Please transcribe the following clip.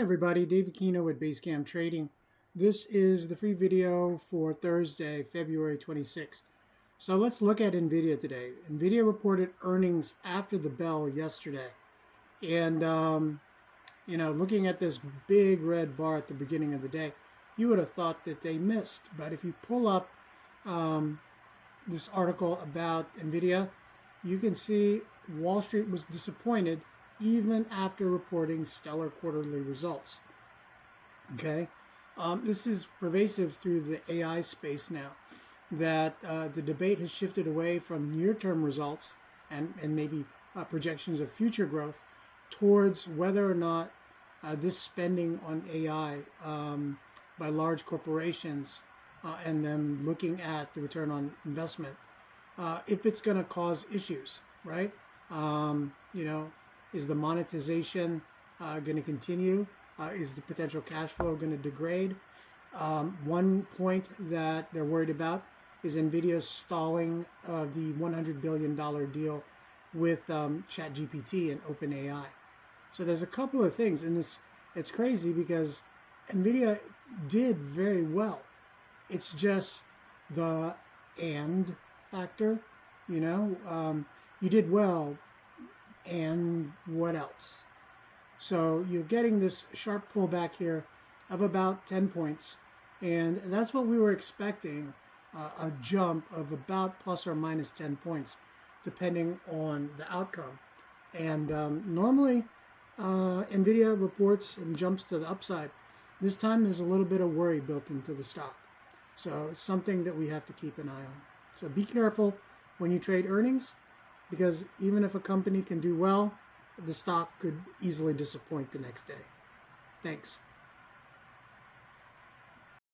Hi everybody, Dave Aquino with Basecamp Trading. This is the free video for Thursday, February 26th. So let's look at Nvidia today. Nvidia reported earnings after the bell yesterday. And, looking at this big red bar at the beginning of the day, you would have thought that they missed. But if you pull up this article about Nvidia, you can see Wall Street was disappointed even after reporting stellar quarterly results. Okay, this is pervasive through the AI space now, that the debate has shifted away from near-term results and maybe projections of future growth towards whether or not this spending on AI by large corporations and them looking at the return on investment, if it's going to cause issues, right? Is the monetization going to continue? Is the potential cash flow going to degrade? One point that they're worried about is Nvidia stalling the $100 billion deal with ChatGPT and OpenAI. So there's a couple of things, and it's crazy because Nvidia did very well. It's just the and factor, you did well, and what else? So you're getting this sharp pullback here of about 10 points, and that's what we were expecting, a jump of about plus or minus 10 points, depending on the outcome. And normally, Nvidia reports and jumps to the upside. This time, there's a little bit of worry built into the stock. So it's something that we have to keep an eye on. So be careful when you trade earnings, because even if a company can do well, the stock could easily disappoint the next day. Thanks.